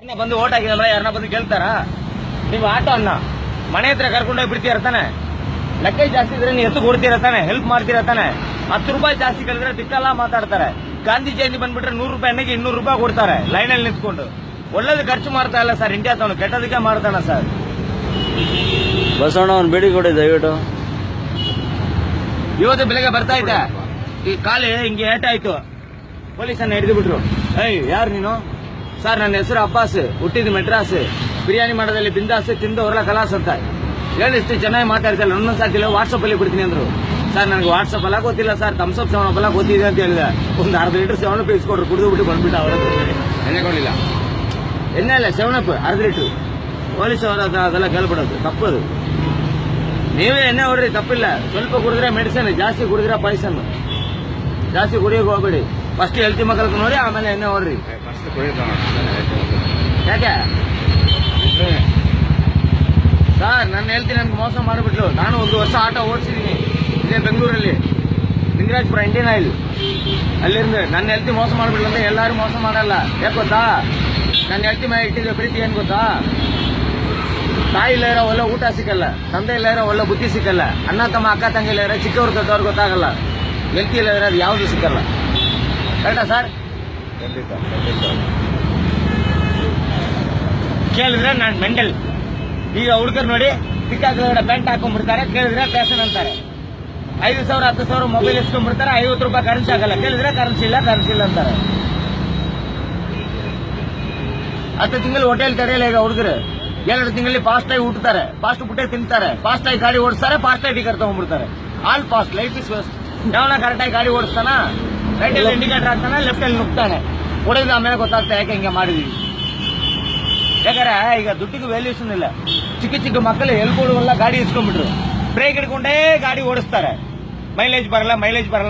ಇನ್ನ ಬಂದು ಓಟ್ ಹಾಕಿದಲ್ಲ ಯಾರನ್ನ ಬಂದು ಗೆಲ್ತಾರ? ನೀವು ಆಟೋ ಅನ್ನ ಮನೆ ಹತ್ರ ಕರ್ಕೊಂಡೋಗಿ ಬಿಡ್ತೀರ ತಾನೆ? ಲೆಕ್ಕ ಜಾಸ್ತಿ ಇದ್ರೆ ನೀವು ಎತ್ತು ಕೊಡ್ತೀರ ತಾನೆ? ಹೆಲ್ಪ್ ಮಾಡ್ತೀರ ತಾನೆ? 10 ರೂಪಾಯಿ ಜಾಸ್ತಿ ಕಲಿದ್ರೆ ದಿಕ್ಕೆಲ್ಲ ಮಾತಾಡ್ತಾರೆ. ಗಾಂಧಿ ಜಯಂತಿ ಬಂದ್ಬಿಟ್ರೆ 100 ರೂಪಾಯಿ ಎಣ್ಣೆಗೆ 200 ರೂಪಾಯಿ ಕೊಡ್ತಾರೆ ಲೈನಲ್ಲಿ ನಿಂತ್ಕೊಂಡು. ಒಳ್ಳೇದು ಖರ್ಚು ಮಾಡ್ತಾ ಇಲ್ಲ ಸರ್ ಇಂಡಿಯಾ ತವನು, ಕೆಟ್ಟದಕ್ಕೆ ಮಾಡ್ತಾನ ಸರ್. ಬಸವಣ್ಣ ಅವ್ನು ಬೇಡಿ ಕೊಡಿ ದಯವಿಟ್ಟು. ಇವತ್ತು ಬೆಳಗ್ಗೆ ಬರ್ತಾ ಇದ್ದೆ, ಈ ಕಾಲಿ ಹಿಂಗೆ ಏಟಾಯ್ತು, ಪೊಲೀಸನ್ನ ಹಿಡಿದು ಬಿಟ್ರು. ಯಾರು ನೀನು? ಸರ್ ನನ್ನ ಹೆಸರು ಅಬ್ಬಾಸ್, ಹುಟ್ಟಿದ ಮೆಡ್ರಾಸ್, ಬಿರಿಯಾನಿ ಮಾಡೋದಲ್ಲಿ ಬಿಂದಾಸ್, ತಿಂದು ಹೊರಲ ಕಲಾಸ್ ಅಂತ ಹೇಳಿ ಇಷ್ಟು ಚೆನ್ನಾಗಿ ಮಾತಾಡ್ತಿಲ್ಲ. ನನ್ನ ಸಾಕಿಲ್ಲ, ವಾಟ್ಸಪ್ ಅಲ್ಲಿ ಬಿಡ್ತೀನಿ ಅಂದ್ರು. ಸರ್ ನನಗೆ ವಾಟ್ಸಪ್ ಎಲ್ಲ ಗೊತ್ತಿಲ್ಲ ಸರ್, ತಮ್ಸಪ್ ಸೆವನಪ್ ಎಲ್ಲ ಗೊತ್ತಿದೆ ಅಂತ ಹೇಳಿದೆ. ಒಂದು ಅರ್ಧ ಲೀಟರ್ ಸೆವನಪ್ ಇಸ್ಕೊಡ್ರು, ಕುಡಿದು ಬಿಟ್ಟು ಬಂದ್ಬಿಟ್ಟು ಅವರ ಎಣ್ಣೆ ಕೊಡಲಿಲ್ಲ. ಎಣ್ಣೆ ಇಲ್ಲ, ಸೆವನಪ್ ಅರ್ಧ ಲೀಟರ್. ಪೊಲೀಸ್ ಅವರ ಅದೆಲ್ಲ ಕೇಳ್ಬಿಡೋದು ತಪ್ಪದು. ನೀವೇ ಎಣ್ಣೆ ಹೊಡ್ರಿ, ತಪ್ಪಿಲ್ಲ. ಸ್ವಲ್ಪ ಕುಡಿದ್ರೆ ಮೆಡಿಸಿನ್, ಜಾಸ್ತಿ ಕುಡಿದ್ರೆ ಪಾಯ್ಸನ್. ಜಾಸ್ತಿ ಕುಡಿಯೋಕೆ ಹೋಗ್ಬೇಡಿ. ಫಸ್ಟ್ ಹೆಲ್ತಿ ಮಕ್ಕಳಿಗೆ ನೋಡಿ, ಆಮೇಲೆ ಎಣ್ಣೆ ಹೊಡ್ರಿ. ಯಾಕೆ ಸರ್ ನನ್ನ ಹೇಳ್ತೀನಿ, ನನ್ಗೆ ಮೋಸ ಮಾಡಿಬಿಟ್ಲು. ನಾನು 1 ವರ್ಷ ಆಟೋ ಓಡಿಸಿದ್ದೀನಿ ಇದೇ ಬೆಂಗಳೂರಲ್ಲಿ, ಲಿಂಗರಾಜಪುರ ಇಂಡಿಯನ್ ಆಯಿಲ್ ಅಲ್ಲಿಂದ. ನನ್ನ ಹೆಲ್ತಿ ಮೋಸ ಮಾಡಿಬಿಟ್ಲು ಅಂದ್ರೆ ಎಲ್ಲರೂ ಮೋಸ ಮಾಡಲ್ಲ. ಯಾಕೆ ಗೊತ್ತಾ? ನನ್ನ ಹೆಲ್ತಿ ಮೇಲೆ ಇಟ್ಟಿದ್ದೆ ಪ್ರೀತಿ ಏನ್ ಗೊತ್ತಾ? ತಾಯಿ ಇಲ್ಲ ಇರೋ ಒಳ್ಳೆ ಊಟ ಸಿಕ್ಕಲ್ಲ, ತಂದೆ ಇಲ್ಲ ಇರೋ ಒಳ್ಳೆ ಬುದ್ಧಿ ಸಿಕ್ಕಲ್ಲ, ಅಣ್ಣ ತಮ್ಮ ಅಕ್ಕ ತಂಗಿ ಇಲ್ಲ ಇರೋ ಚಿಕ್ಕವ್ರು ದೊಡ್ಡವ್ರು ಗೊತ್ತಾಗಲ್ಲ, ಹೆಲ್ತಿ ಇಲ್ಲ ಇರೋದು ಯಾವುದು ಸಿಕ್ಕಲ್ಲ. ಕರೆಕ್ಟಾ ಸರ್? ಕೇಳಿದ್ರೆ ನಾನು ಮೆಂಟಲ್. ಈಗ ಹುಡುಗರು ನೋಡಿ ಸಿಕ್ಕಾಗಡೆ ಪ್ಯಾಂಟ್ ಹಾಕೊಂಡ್ಬಿಡ್ತಾರೆ, ಕೇಳಿದ್ರೆ ಫ್ಯಾಷನ್ ಅಂತಾರೆ. 5,000 10,000 ಮೊಬೈಲ್ ಇಸ್ಕೊಂಡ್ಬಿಡ್ತಾರೆ, 50 ರೂಪಾಯಿ ಕರೆನ್ಸಿ ಆಗಲ್ಲ, ಕೇಳಿದ್ರೆ ಕರೆನ್ಸಿ ಇಲ್ಲ ಅಂತಾರೆ. 10 ತಿಂಗಳು ಹೋಟೆಲ್ ತಡೆಯಲ್ಲ ಈಗ ಹುಡುಗರು. 2 ತಿಂಗಳಲ್ಲಿ ಫಾಸ್ಟ್ ಆಗಿ ಊಟತಾರೆ, ಫಾಸ್ಟ್ ಬಿಟ್ಟೆ ತಿಂತಾರೆ, ಫಾಸ್ಟ್ ಆಗಿ ಗಾಡಿ ಓಡಿಸ್ತಾರೆ, ಫಾಸ್ಟ್ ಆಗಿ ಟಿಕೆಟ್ ತಗೊಂಡ್ಬಿಡ್ತಾರೆ. All fast, life is fast. ಯಾವನ ಕರೆಕ್ಟ್ ಆಗಿ ಗಾಡಿ ಓಡಿಸ್ತಾನ, ರೈಟ್ ಅಲ್ಲಿ ಇಂಡಿಕೇಟರ್ ಹಾಕ್ತಾನೆ, ಲೆಫ್ಟ್ ಅಲ್ಲಿ ನುಗ್ತಾನೆ, ಹೊಡೆದು ಆಮೇಲೆ ಗೊತ್ತಾಗ್ತಾ ಯಾಕೆ ಹಿಂಗೆ ಮಾಡಿದೀವಿ. ಯಾಕಂದ್ರೆ ಈಗ ದುಡ್ಡಿಗೆ ವ್ಯಾಲ್ಯೂಷನ್ ಇಲ್ಲ. ಚಿಕ್ಕ ಮಕ್ಕಳು ಎಲ್ಬೋಡುವಲ್ಲ ಗಾಡಿ ಇಸ್ಕೊಂಡ್ಬಿಟ್ರು, ಬ್ರೇಕ್ ಹಿಡ್ಕೊಂಡೇ ಗಾಡಿ ಓಡಿಸ್ತಾರೆ. ಮೈಲೇಜ್ ಬರಲ್ಲ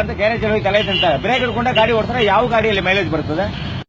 ಅಂತ ಗ್ಯಾರೇಜ್ ಹೋಗಿ ತಲೆ ತಿಂತಾರೆ. ಬ್ರೇಕ್ ಹಿಡ್ಕೊಂಡೇ ಗಾಡಿ ಓಡಿಸ್ತಾರೆ. ಯಾವ ಗಾಡಿಯಲ್ಲಿ ಮೈಲೇಜ್ ಬರ್ತದೆ?